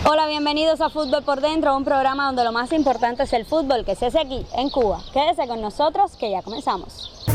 Hola, bienvenidos a Fútbol por Dentro, un programa donde lo más importante es el fútbol que se hace aquí, en Cuba. Quédese con nosotros que ya comenzamos.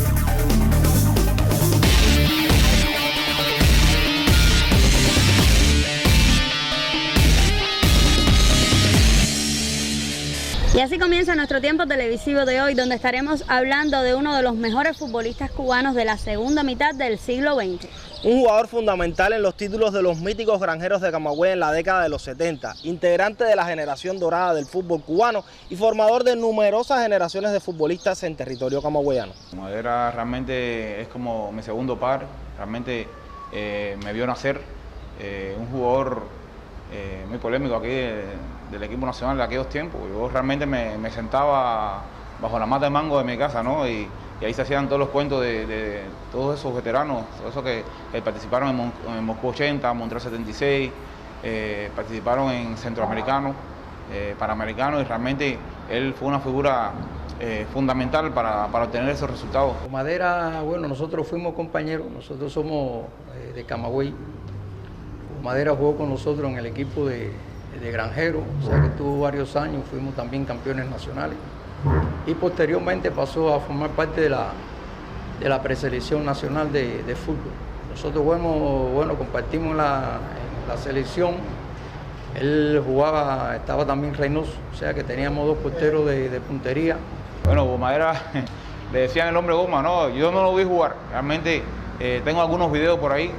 Y así comienza nuestro tiempo televisivo de hoy, donde estaremos hablando de uno de los mejores futbolistas cubanos de la segunda mitad del siglo XX. Un jugador fundamental en los títulos de los míticos Granjeros de Camagüey en la década de los 70, integrante de la generación dorada del fútbol cubano y formador de numerosas generaciones de futbolistas en territorio camagüeyano. Madera realmente es como mi segundo padre, realmente me vio nacer, un jugador muy polémico aquí del equipo nacional de aquellos tiempos. Yo realmente me sentaba bajo la mata de mango de mi casa, ¿no? Y ahí se hacían todos los cuentos de todos esos veteranos, todos esos que participaron en Moscú 80, Montreal 76, participaron en Centroamericano, Panamericano, y realmente él fue una figura fundamental para obtener esos resultados. Madera, bueno, nosotros fuimos compañeros, nosotros somos de Camagüey. Madera jugó con nosotros en el equipo de Granjero, o sea que tuvo varios años, fuimos también campeones nacionales. Y posteriormente pasó a formar parte de la preselección nacional de fútbol. Nosotros compartimos en la selección. Él jugaba, estaba también Reynoso, o sea que teníamos dos porteros de puntería. Bueno, Madera, le decían el hombre goma, no, yo no lo vi jugar. Realmente tengo algunos videos por ahí,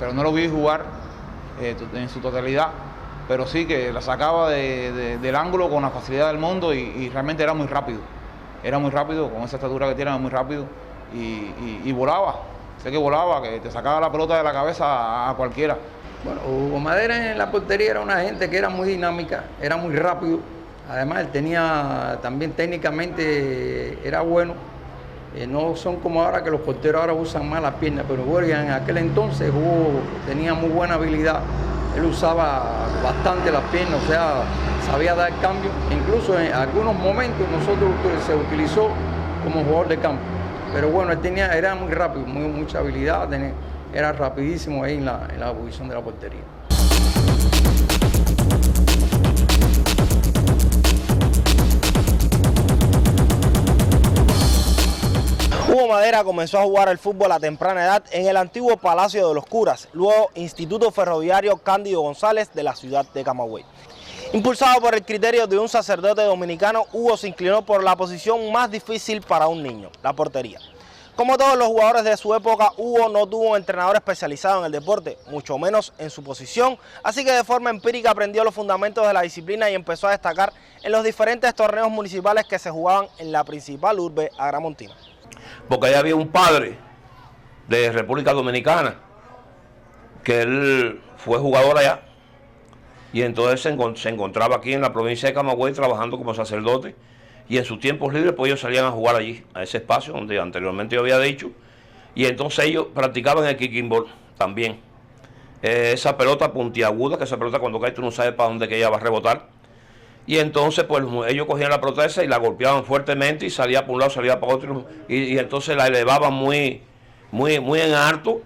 pero no lo vi jugar en su totalidad. Pero sí que la sacaba del ángulo con la facilidad del mundo y realmente era muy rápido. Era muy rápido, con esa estatura que tiene, era muy rápido y volaba. Sé que volaba, que te sacaba la pelota de la cabeza a cualquiera. Bueno, Hugo Madera en la portería era una gente que era muy dinámica, era muy rápido. Además, él tenía también técnicamente, era bueno. No son como ahora que los porteros ahora usan más las piernas, pero bueno, en aquel entonces Hugo tenía muy buena habilidad. Él usaba bastante las piernas, o sea, sabía dar cambio. Incluso en algunos momentos nosotros se utilizó como jugador de campo. Pero bueno, él era muy rápido, mucha habilidad, era rapidísimo ahí en la posición de la portería. Hugo Madera comenzó a jugar al fútbol a temprana edad en el antiguo Palacio de los Curas, luego Instituto Ferroviario Cándido González de la ciudad de Camagüey. Impulsado por el criterio de un sacerdote dominicano, Hugo se inclinó por la posición más difícil para un niño, la portería. Como todos los jugadores de su época, Hugo no tuvo un entrenador especializado en el deporte, mucho menos en su posición, así que de forma empírica aprendió los fundamentos de la disciplina y empezó a destacar en los diferentes torneos municipales que se jugaban en la principal urbe agramontina. Porque allá había un padre de República Dominicana, que él fue jugador allá, y entonces se encontraba aquí en la provincia de Camagüey trabajando como sacerdote, y en sus tiempos libres pues ellos salían a jugar allí, a ese espacio donde anteriormente yo había dicho, y entonces ellos practicaban el kicking ball también. Esa pelota puntiaguda, que esa pelota cuando cae tú no sabes para dónde que ella va a rebotar. Y entonces pues ellos cogían la pelota esa y la golpeaban fuertemente y salía por un lado, salía para otro, y entonces la elevaban muy en alto,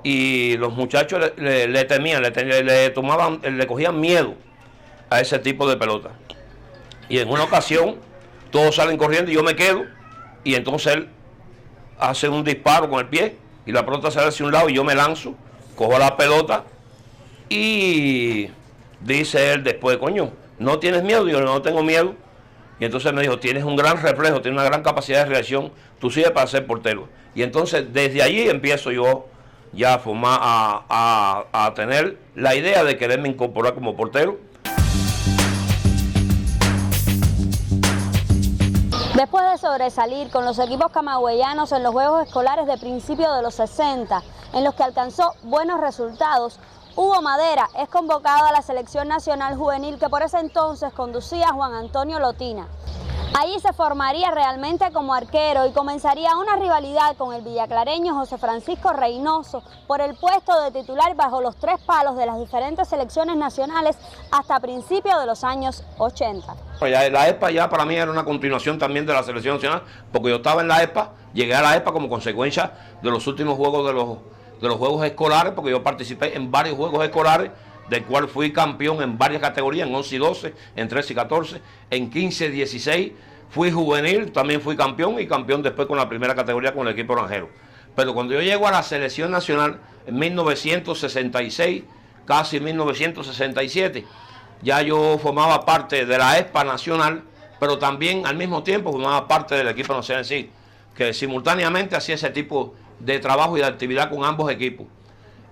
y los muchachos le temían, le cogían miedo a ese tipo de pelota. Y en una ocasión todos salen corriendo y yo me quedo, y entonces él hace un disparo con el pie y la pelota sale hacia un lado y yo me lanzo, cojo la pelota y dice él después, coño, ¿no tienes miedo? Yo no tengo miedo. Y entonces me dijo, tienes un gran reflejo, tienes una gran capacidad de reacción, tú sirves para ser portero. Y entonces desde allí empiezo yo ya a formar, a tener la idea de quererme incorporar como portero. Después de sobresalir con los equipos camagüeyanos en los Juegos Escolares de principios de los 60, en los que alcanzó buenos resultados, Hugo Madera es convocado a la Selección Nacional Juvenil que por ese entonces conducía Juan Antonio Lotina. Allí se formaría realmente como arquero y comenzaría una rivalidad con el villaclareño José Francisco Reynoso por el puesto de titular bajo los tres palos de las diferentes selecciones nacionales hasta principios de los años 80. La ESPA ya para mí era una continuación también de la selección nacional, porque yo estaba en la ESPA, llegué a la ESPA como consecuencia de los últimos juegos de los Juegos Escolares, porque yo participé en varios Juegos Escolares del cual fui campeón en varias categorías, en 11 y 12, en 13 y 14, en 15 y 16, fui juvenil, también fui campeón y campeón después con la primera categoría con el equipo granjero. Pero cuando yo llego a la selección nacional en 1966, casi 1967, ya yo formaba parte de la ESPA nacional, pero también al mismo tiempo formaba parte del equipo nacional en sí, que simultáneamente hacía ese tipo de trabajo y de actividad con ambos equipos.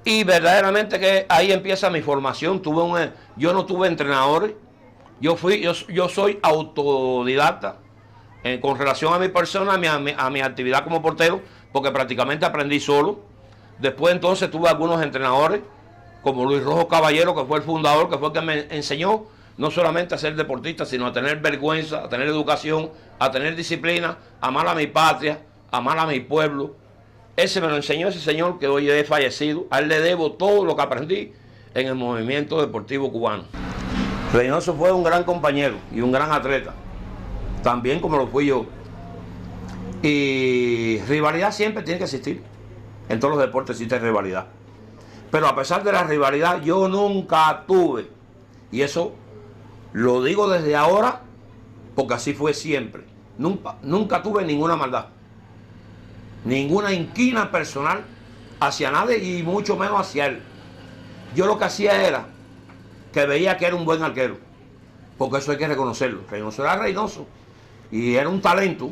Y verdaderamente que ahí empieza mi formación. Yo no tuve entrenadores, yo soy autodidacta con relación a mi persona, a mi actividad como portero, porque prácticamente aprendí solo. Después entonces tuve algunos entrenadores, como Luis Rojo Caballero, que fue el fundador, que fue el que me enseñó no solamente a ser deportista, sino a tener vergüenza, a tener educación, a tener disciplina, a amar a mi patria, a amar a mi pueblo. Ese me lo enseñó ese señor que hoy es fallecido. A él le debo todo lo que aprendí en el movimiento deportivo cubano. Reynoso fue un gran compañero y un gran atleta, también como lo fui yo. Y rivalidad siempre tiene que existir. En todos los deportes existe rivalidad. Pero a pesar de la rivalidad, yo nunca tuve, y eso lo digo desde ahora, porque así fue siempre, nunca tuve ninguna maldad, ninguna inquina personal hacia nadie y mucho menos hacia él. Yo lo que hacía era que veía que era un buen arquero, porque eso hay que reconocerlo. Reynoso era Reynoso y era un talento,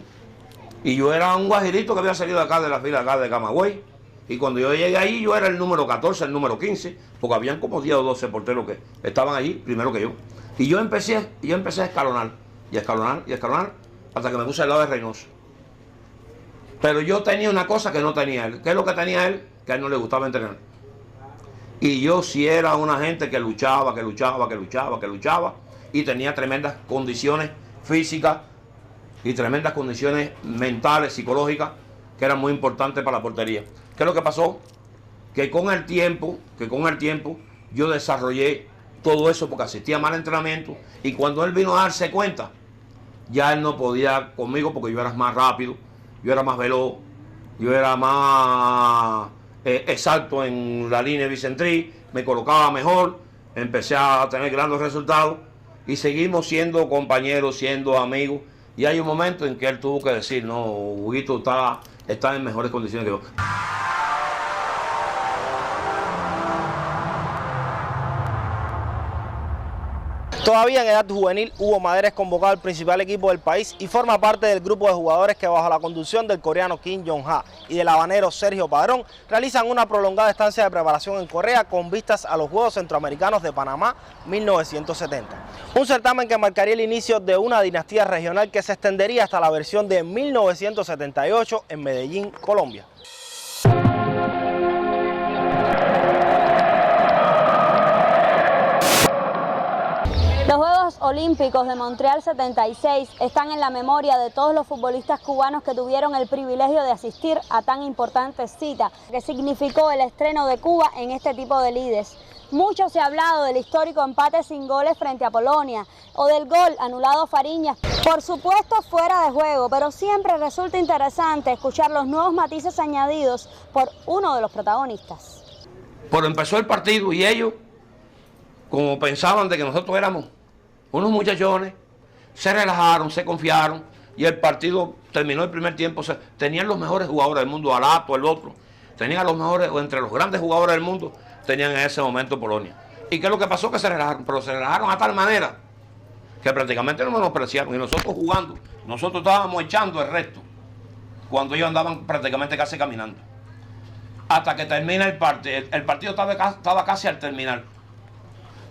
y yo era un guajirito que había salido acá de la fila acá de Camagüey, y cuando yo llegué ahí yo era el número 14, el número 15, porque habían como 10 o 12 porteros que estaban allí primero que yo. Y yo empecé a escalonar, y a escalonar, y a escalonar, hasta que me puse al lado de Reynoso. Pero yo tenía una cosa que no tenía él. ¿Qué es lo que tenía él? Que a él no le gustaba entrenar. Y yo sí era una gente que luchaba, y tenía tremendas condiciones físicas y tremendas condiciones mentales, psicológicas, que eran muy importantes para la portería. ¿Qué es lo que pasó? Que con el tiempo yo desarrollé todo eso porque asistía mal entrenamiento, y cuando él vino a darse cuenta, ya él no podía conmigo porque yo era más rápido, yo era más veloz, yo era más exacto en la línea bicentrí, me colocaba mejor, empecé a tener grandes resultados y seguimos siendo compañeros, siendo amigos, y hay un momento en que él tuvo que decir, no, Huguito está en mejores condiciones que yo. Todavía en edad juvenil, Hugo Madera es convocado al principal equipo del país y forma parte del grupo de jugadores que, bajo la conducción del coreano Kim Jong-ha y del habanero Sergio Padrón, realizan una prolongada estancia de preparación en Corea con vistas a los Juegos Centroamericanos de Panamá 1970. Un certamen que marcaría el inicio de una dinastía regional que se extendería hasta la versión de 1978 en Medellín, Colombia. Los Juegos Olímpicos de Montreal 76 están en la memoria de todos los futbolistas cubanos que tuvieron el privilegio de asistir a tan importante cita, que significó el estreno de Cuba en este tipo de lides. Mucho se ha hablado del histórico empate sin goles frente a Polonia o del gol anulado a Fariñas, por supuesto fuera de juego, pero siempre resulta interesante escuchar los nuevos matices añadidos por uno de los protagonistas. Pero empezó el partido y ellos, como pensaban de que nosotros éramos unos muchachones, se relajaron, se confiaron, y el partido terminó el primer tiempo. O sea, tenían los mejores jugadores del mundo, Alato, el otro, tenían a los mejores, o entre los grandes jugadores del mundo, tenían en ese momento Polonia. ¿Y qué es lo que pasó? Que se relajaron, pero se relajaron a tal manera que prácticamente nos menospreciaron, y nosotros jugando, nosotros estábamos echando el resto, cuando ellos andaban prácticamente casi caminando. Hasta que termina el partido estaba casi al terminar.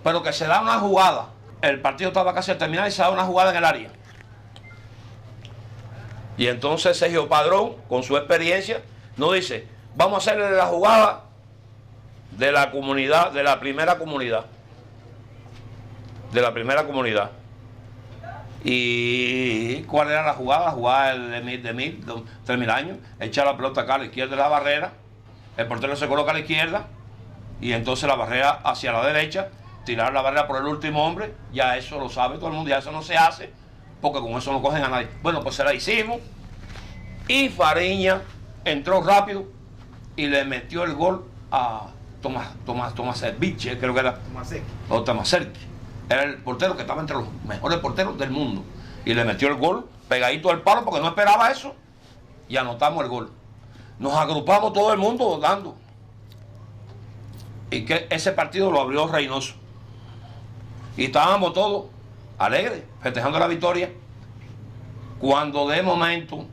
Pero que se da una jugada, el partido estaba casi al terminar y se da una jugada en el área. Y entonces Sergio Padrón, con su experiencia, nos dice, vamos a hacerle la jugada de la comunidad, de la primera comunidad. ¿Y cuál era la jugada? La jugada de 3.000 años, echar la pelota acá a la izquierda de la barrera, el portero se coloca a la izquierda, y entonces la barrera hacia la derecha, tirar la barrera por el último hombre. Ya eso lo sabe todo el mundo, ya eso no se hace, porque con eso no cogen a nadie. Bueno, pues se la hicimos, y Fariñas entró rápido y le metió el gol a Tomasevic, creo que era, o Tomaserki, era el portero que estaba entre los mejores porteros del mundo, y le metió el gol pegadito al palo porque no esperaba eso, y anotamos el gol. Nos agrupamos todo el mundo dando, y que ese partido lo abrió Reynoso, y estábamos todos alegres, festejando la victoria, cuando de momento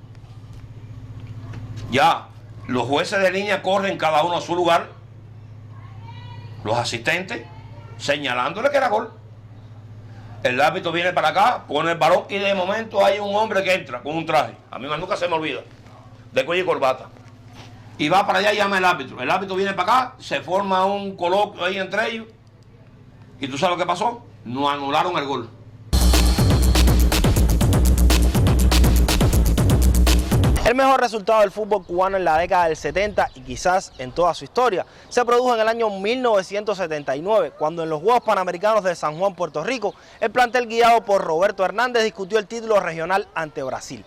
ya los jueces de línea corren cada uno a su lugar, los asistentes señalándole que era gol. El árbitro viene para acá, pone el balón y de momento hay un hombre que entra con un traje, a mí nunca se me olvida, de cuello y corbata, y va para allá y llama al árbitro. El árbitro viene para acá, se forma un coloquio ahí entre ellos, y tú sabes lo que pasó, nos anularon el gol. El mejor resultado del fútbol cubano en la década del 70 y quizás en toda su historia se produjo en el año 1979, cuando en los Juegos Panamericanos de San Juan, Puerto Rico, el plantel guiado por Roberto Hernández discutió el título regional ante Brasil.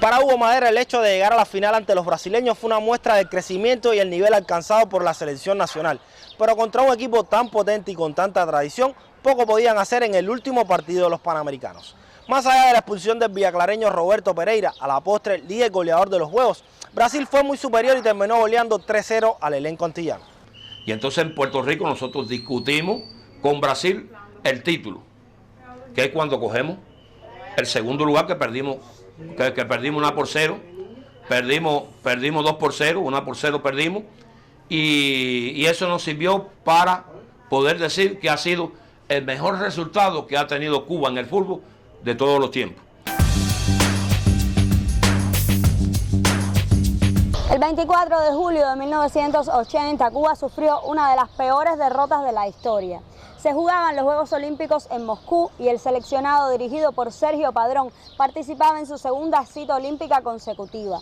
Para Hugo Madera, el hecho de llegar a la final ante los brasileños fue una muestra del crecimiento y el nivel alcanzado por la selección nacional, pero contra un equipo tan potente y con tanta tradición, poco podían hacer en el último partido de los Panamericanos. Más allá de la expulsión del villaclareño Roberto Pereira, a la postre líder goleador de los Juegos, Brasil fue muy superior y terminó goleando 3-0 al elenco antillano. Y entonces en Puerto Rico nosotros discutimos con Brasil el título, que es cuando cogemos el segundo lugar que perdimos 1-0, perdimos 2-0, 1-0 perdimos, y eso nos sirvió para poder decir que ha sido el mejor resultado que ha tenido Cuba en el fútbol de todos los tiempos. El 24 de julio de 1980, Cuba sufrió una de las peores derrotas de la historia. Se jugaban los Juegos Olímpicos en Moscú y el seleccionado dirigido por Sergio Padrón participaba en su segunda cita olímpica consecutiva.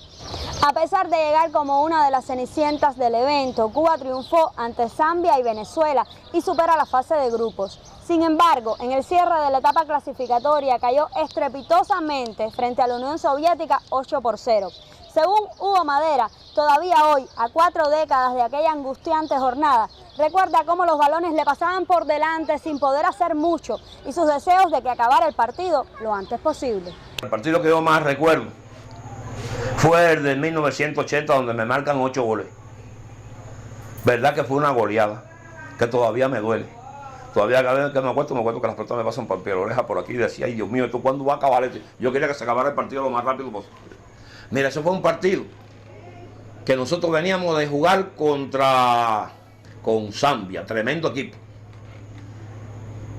A pesar de llegar como una de las cenicientas del evento, Cuba triunfó ante Zambia y Venezuela y supera la fase de grupos. Sin embargo, en el cierre de la etapa clasificatoria cayó estrepitosamente frente a la Unión Soviética 8-0. Según Hugo Madera, todavía hoy, a 4 décadas de aquella angustiante jornada, recuerda cómo los balones le pasaban por delante sin poder hacer mucho y sus deseos de que acabara el partido lo antes posible. El partido que yo más recuerdo fue el de 1980, donde me marcan 8 goles. Verdad que fue una goleada, que todavía me duele. Todavía cada vez que me acuerdo que las personas me pasan por la oreja por aquí y decía, ay Dios mío, ¿esto cuándo va a acabar esto? Yo quería que se acabara el partido lo más rápido posible. Mira, eso fue un partido que nosotros veníamos de jugar con Zambia, tremendo equipo.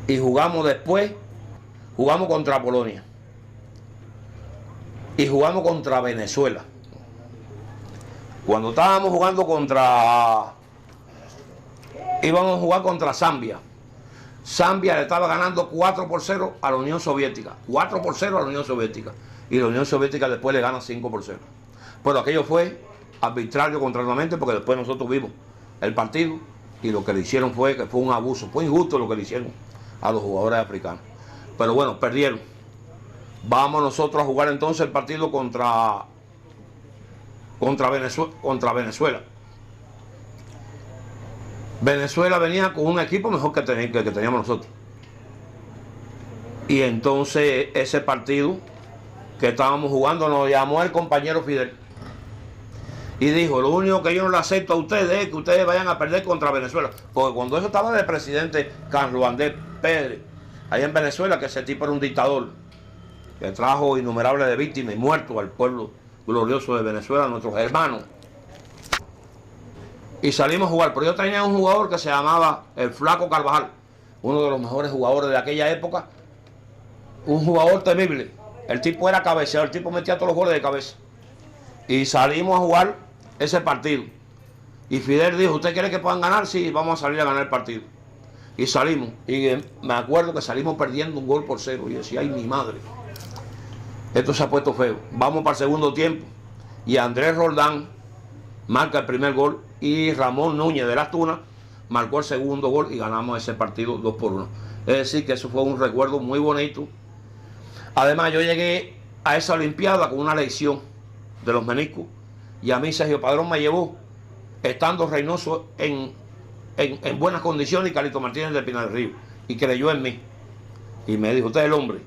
Y jugamos contra Polonia. Y jugamos contra Venezuela. Cuando estábamos jugando íbamos a jugar contra Zambia. Zambia le estaba ganando 4-0 a la Unión Soviética. 4-0 a la Unión Soviética. Y la Unión Soviética después le gana 5-0. Pero aquello fue arbitrario contrariamente, porque después nosotros vimos el partido y lo que le hicieron fue un abuso. Fue injusto lo que le hicieron a los jugadores africanos. Pero bueno, perdieron. Vamos nosotros a jugar entonces el partido contra Venezuela. Venezuela venía con un equipo mejor que teníamos nosotros. Y entonces ese partido que estábamos jugando nos llamó el compañero Fidel y dijo, lo único que yo no le acepto a ustedes es que ustedes vayan a perder contra Venezuela. Porque cuando eso estaba de presidente Carlos Andrés Pérez, ahí en Venezuela, que ese tipo era un dictador, que trajo innumerables de víctimas y muertos al pueblo glorioso de Venezuela, nuestros hermanos. Y salimos a jugar, pero yo tenía un jugador que se llamaba el Flaco Carvajal, uno de los mejores jugadores de aquella época, un jugador temible. El tipo era cabeceador, el tipo metía todos los goles de cabeza. Y salimos a jugar ese partido. Y Fidel dijo, ¿usted quiere que puedan ganar? Sí, vamos a salir a ganar el partido. Y salimos, y me acuerdo que salimos perdiendo 1-0. Y decía, ay mi madre, esto se ha puesto feo. Vamos para el segundo tiempo, y Andrés Roldán marca el primer gol, y Ramón Núñez de las Tunas marcó el segundo gol, y ganamos ese partido 2-1. Es decir, que eso fue un recuerdo muy bonito. Además, yo llegué a esa Olimpiada con una lesión de los meniscos, y a mí Sergio Padrón me llevó, estando Reynoso en en buenas condiciones, y Carlito Martínez de Pinar del Río, y creyó en mí. Y me dijo, usted es el hombre.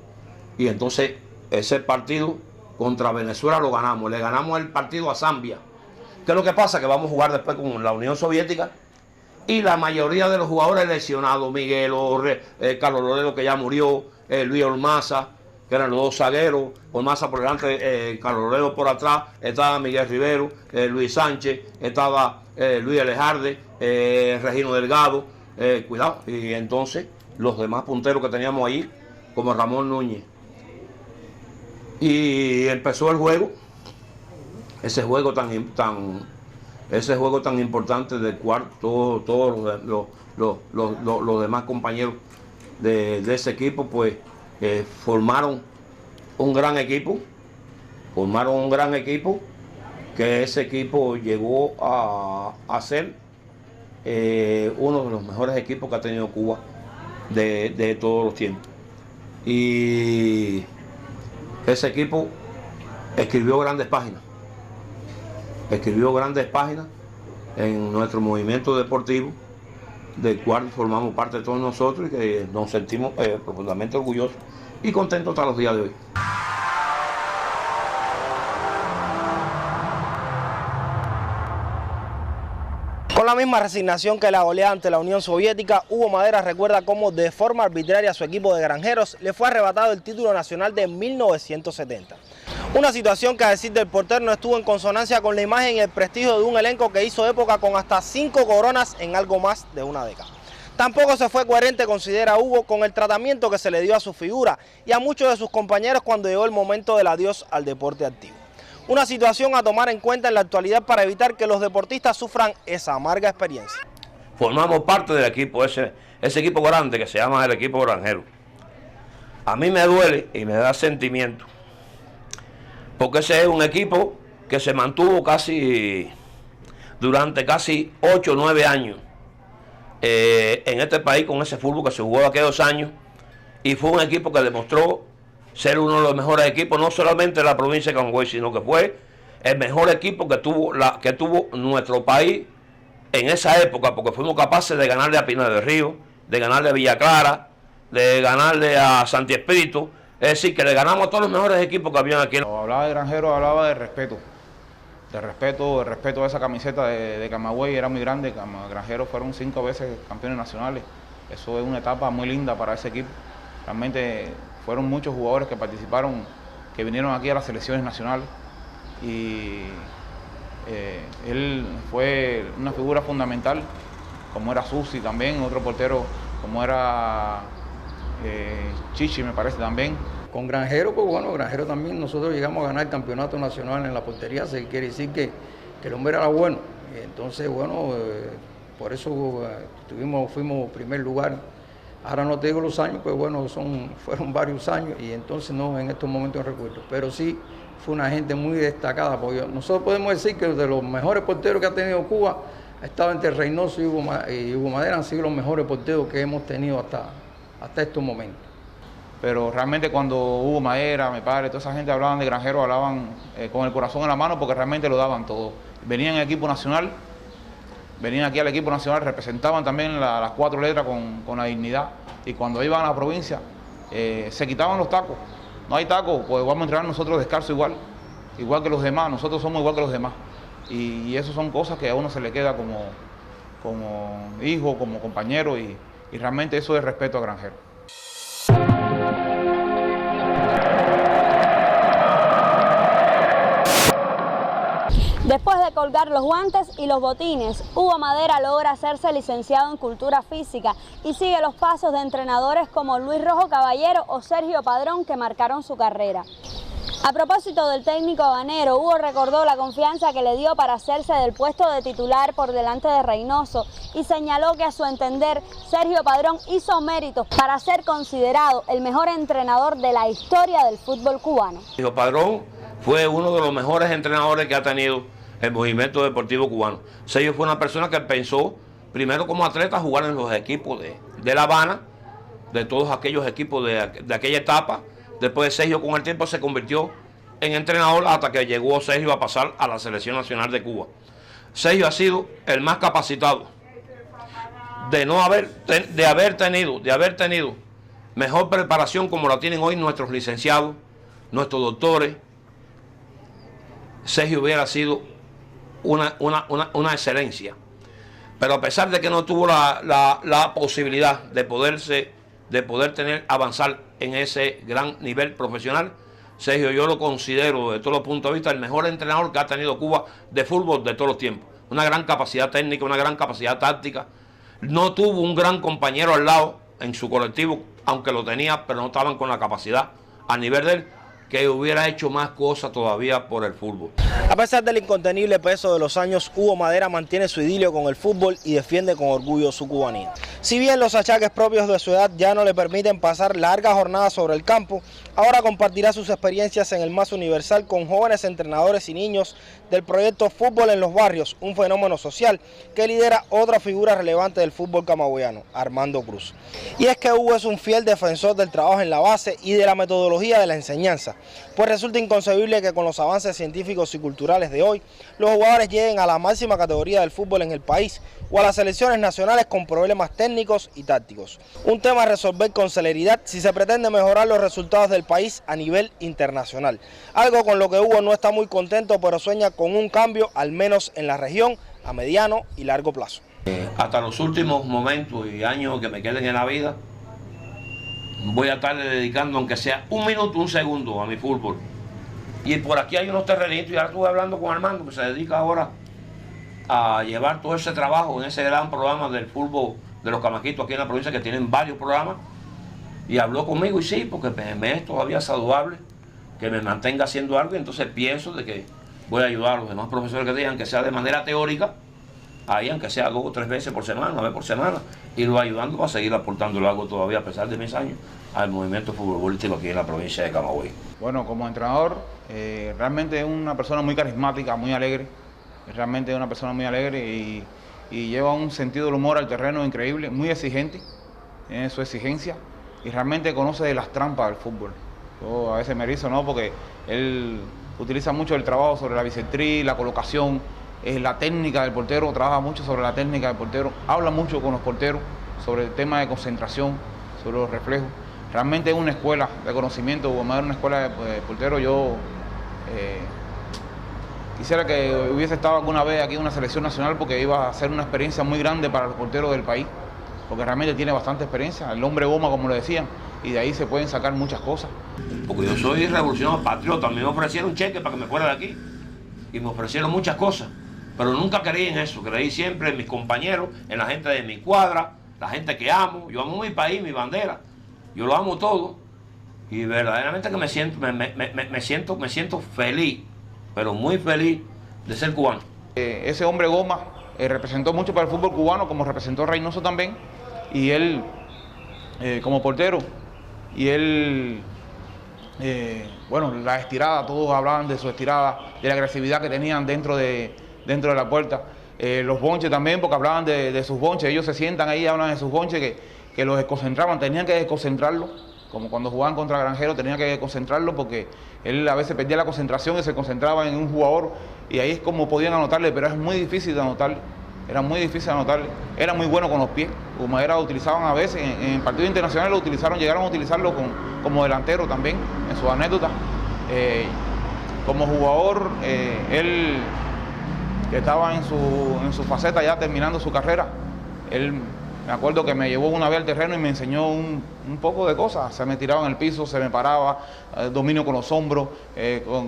Y entonces ese partido contra Venezuela lo ganamos. Le ganamos el partido a Zambia. ¿Qué es lo que pasa? Que vamos a jugar después con la Unión Soviética y la mayoría de los jugadores lesionados, Miguel Carlos Lorero, que ya murió, Luis Ormaza, que eran los dos zagueros, Ormaza por delante, Carlos Lorero por atrás, estaba Miguel Rivero, Luis Sánchez, estaba Luis Alejarde, Regino Delgado, cuidado. Y entonces los demás punteros que teníamos ahí, como Ramón Núñez. Y empezó el juego, ese juego tan importante, del cual todos los demás compañeros de ese equipo pues formaron un gran equipo, que ese equipo llegó a ser uno de los mejores equipos que ha tenido Cuba de todos los tiempos. Y ese equipo escribió grandes páginas en nuestro movimiento deportivo, del cual formamos parte de todos nosotros, y que nos sentimos profundamente orgullosos y contentos hasta los días de hoy. Con la misma resignación que la goleada ante la Unión Soviética, Hugo Madera recuerda cómo de forma arbitraria a su equipo de granjeros le fue arrebatado el título nacional de 1970. Una situación que, a decir del portero, no estuvo en consonancia con la imagen y el prestigio de un elenco que hizo época con hasta 5 coronas en algo más de una década. Tampoco se fue coherente, considera Hugo, con el tratamiento que se le dio a su figura y a muchos de sus compañeros cuando llegó el momento del adiós al deporte activo. Una situación a tomar en cuenta en la actualidad para evitar que los deportistas sufran esa amarga experiencia. Formamos parte del equipo, ese equipo grande que se llama el equipo granjero. A mí me duele y me da sentimiento, porque ese es un equipo que se mantuvo durante casi 8 o 9 años en este país, con ese fútbol que se jugó aquellos años, y fue un equipo que demostró ser uno de los mejores equipos, no solamente de la provincia de Camagüey, sino que fue el mejor equipo que tuvo nuestro país en esa época, porque fuimos capaces de ganarle a Pinar del Río, de ganarle a Villa Clara, de ganarle a Santi Espíritu. Es decir, que le ganamos a todos los mejores equipos que habían aquí. Cuando hablaba de granjero, hablaba de respeto. El respeto a esa camiseta de Camagüey era muy grande. Granjeros fueron 5 veces campeones nacionales. Eso es una etapa muy linda para ese equipo. Realmente fueron muchos jugadores que participaron, que vinieron aquí a las selecciones nacionales. Y él fue una figura fundamental, como era Susi también, otro portero como era Chichi, me parece también. Con Granjero, pues bueno, Granjero también nosotros llegamos a ganar el campeonato nacional en la portería, así que quiere decir que el hombre era bueno. Entonces, bueno, por eso fuimos primer lugar. Ahora no te digo los años, pues bueno, fueron varios años, y entonces no, en estos momentos no recuerdo. Pero sí, fue una gente muy destacada, porque nosotros podemos decir que de los mejores porteros que ha tenido Cuba, ha estado entre Reynoso y Hugo Madera, han sido los mejores porteros que hemos tenido hasta estos momentos. Pero realmente cuando Hugo Madera, mi padre, toda esa gente hablaban de Granjero, hablaban con el corazón en la mano, porque realmente lo daban todo. Venían al equipo nacional, venían aquí al equipo nacional, representaban también las 4 letras con la dignidad, y cuando iban a la provincia se quitaban los tacos. No hay tacos, pues vamos a entrenar nosotros descalzo igual que los demás, nosotros somos igual que los demás. Y eso son cosas que a uno se le queda como hijo, como compañero, y realmente eso es respeto a Granjero. Después de colgar los guantes y los botines, Hugo Madera logra hacerse licenciado en Cultura Física y sigue los pasos de entrenadores como Luis Rojo Caballero o Sergio Padrón, que marcaron su carrera. A propósito del técnico habanero, Hugo recordó la confianza que le dio para hacerse del puesto de titular por delante de Reynoso y señaló que, a su entender, Sergio Padrón hizo méritos para ser considerado el mejor entrenador de la historia del fútbol cubano. Sergio Padrón fue uno de los mejores entrenadores que ha tenido el movimiento deportivo cubano. Sergio fue una persona que pensó primero como atleta jugar en los equipos de La Habana, de todos aquellos equipos de aquella etapa. Después Sergio, con el tiempo, se convirtió en entrenador hasta que llegó Sergio a pasar a la Selección Nacional de Cuba. Sergio ha sido el más capacitado de haber tenido mejor preparación como la tienen hoy nuestros licenciados, nuestros doctores, Sergio hubiera sido una excelencia. Pero a pesar de que no tuvo la posibilidad de poder avanzar en ese gran nivel profesional, Sergio, yo lo considero, de todos los puntos de vista, el mejor entrenador que ha tenido Cuba de fútbol de todos los tiempos. Una gran capacidad técnica, una gran capacidad táctica. No tuvo un gran compañero al lado en su colectivo, aunque lo tenía, pero no estaban con la capacidad a nivel de él, que hubiera hecho más cosas todavía por el fútbol. A pesar del incontenible peso de los años, Hugo Madera mantiene su idilio con el fútbol y defiende con orgullo su cubanía. Si bien los achaques propios de su edad ya no le permiten pasar largas jornadas sobre el campo, ahora compartirá sus experiencias en el MAS Universal con jóvenes entrenadores y niños del proyecto Fútbol en los Barrios, un fenómeno social que lidera otra figura relevante del fútbol camagüeyano, Armando Cruz. Y es que Hugo es un fiel defensor del trabajo en la base y de la metodología de la enseñanza, pues resulta inconcebible que con los avances científicos y culturales de hoy, los jugadores lleguen a la máxima categoría del fútbol en el país o a las selecciones nacionales con problemas técnicos y tácticos. Un tema a resolver con celeridad si se pretende mejorar los resultados del país a nivel internacional. Algo con lo que Hugo no está muy contento, pero sueña con un cambio, al menos en la región, a mediano y largo plazo. Hasta los últimos momentos y años que me queden en la vida, voy a estarle dedicando, aunque sea un minuto, un segundo, a mi fútbol. Y por aquí hay unos terrenitos, y ahora estuve hablando con Armando, que se dedica ahora a llevar todo ese trabajo en ese gran programa del fútbol de los camaquitos aquí en la provincia, que tienen varios programas, y habló conmigo, y sí, porque me es todavía saludable que me mantenga haciendo algo, y entonces pienso de que voy a ayudar a los demás profesores que digan que sea de manera teórica, ahí aunque sea 2 o 3 veces por semana, 1 vez por semana, irlo ayudando a seguir aportándolo algo todavía, a pesar de mis años, al movimiento futbolístico aquí en la provincia de Camagüey. Bueno, como entrenador, realmente es una persona muy carismática, muy alegre, realmente es una persona muy alegre y lleva un sentido del humor al terreno increíble, muy exigente, tiene su exigencia y realmente conoce de las trampas del fútbol. Yo a veces me erizo, ¿no? Porque él utiliza mucho el trabajo sobre la bisectriz, la colocación, la técnica del portero, trabaja mucho sobre la técnica del portero, habla mucho con los porteros sobre el tema de concentración, sobre los reflejos. Realmente es una escuela de conocimiento, Hugo Madera, una escuela de portero. Yo quisiera que hubiese estado alguna vez aquí en una selección nacional, porque iba a ser una experiencia muy grande para los porteros del país, porque realmente tiene bastante experiencia, el hombre goma, como lo decían, y de ahí se pueden sacar muchas cosas. Porque yo soy revolucionario patriota, me ofrecieron un cheque para que me fuera de aquí, y me ofrecieron muchas cosas, pero nunca creí en eso, creí siempre en mis compañeros, en la gente de mi cuadra, la gente que amo. Yo amo mi país, mi bandera, yo lo amo todo, y verdaderamente que me siento feliz, pero muy feliz de ser cubano. Ese hombre goma representó mucho para el fútbol cubano, como representó Reynoso también, y él como portero, y él, bueno, la estirada, todos hablaban de su estirada, de la agresividad que tenían dentro de la puerta, los bonches también, porque hablaban de sus bonches, ellos se sientan ahí, hablan de sus bonches que los desconcentraban, tenían que desconcentrarlo, como cuando jugaban contra Granjero, tenían que desconcentrarlo porque él a veces perdía la concentración y se concentraba en un jugador, y ahí es como podían anotarle, pero es muy difícil de anotarle, era muy difícil de anotarle, era muy bueno con los pies. Hugo Madera lo utilizaban a veces, en partidos internacionales lo utilizaron, llegaron a utilizarlo como delantero también, en sus anécdotas. Como jugador, él estaba en su faceta ya terminando su carrera, él, me acuerdo que me llevó una vez al terreno y me enseñó un poco de cosas. Se me tiraba en el piso, se me paraba, dominio con los hombros,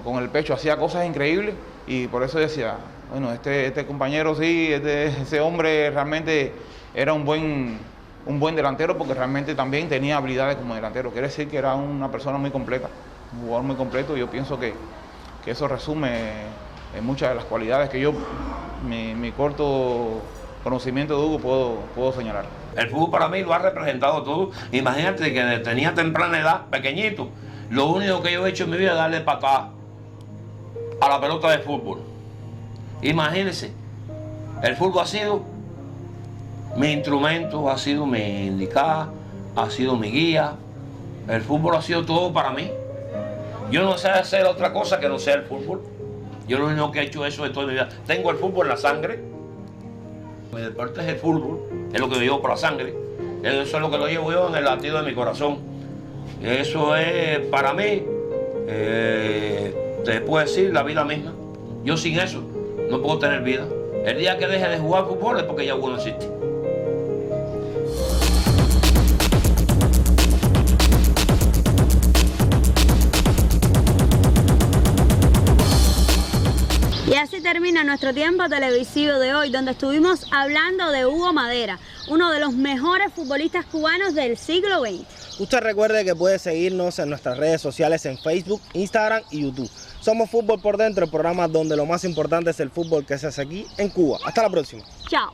con el pecho, hacía cosas increíbles, y por eso decía, bueno, este compañero sí, ese hombre realmente era un buen delantero, porque realmente también tenía habilidades como delantero. Quiere decir que era una persona muy completa, un jugador muy completo. Yo pienso que eso resume muchas de las cualidades que yo, mi corto conocimiento de Hugo, puedo señalar. El fútbol para mí lo ha representado todo. Imagínate que tenía temprana edad, pequeñito, lo único que yo he hecho en mi vida es darle patada a la pelota de fútbol. Imagínense, el fútbol ha sido mi instrumento, ha sido mi indicada, ha sido mi guía. El fútbol ha sido todo para mí. Yo no sé hacer otra cosa que no sea el fútbol. Yo lo único que he hecho eso de toda mi vida. Tengo el fútbol en la sangre. Mi deporte es el fútbol, es lo que yo llevo por la sangre, eso es lo que lo llevo yo en el latido de mi corazón. Eso es para mí, te puedo decir, la vida misma. Yo sin eso no puedo tener vida. El día que deje de jugar fútbol es porque ya Hugo no existe. Y así termina nuestro tiempo televisivo de hoy, donde estuvimos hablando de Hugo Madera, uno de los mejores futbolistas cubanos del siglo XX. Usted recuerde que puede seguirnos en nuestras redes sociales en Facebook, Instagram y YouTube. Somos Fútbol por Dentro, el programa donde lo más importante es el fútbol que se hace aquí en Cuba. Hasta la próxima. Chao.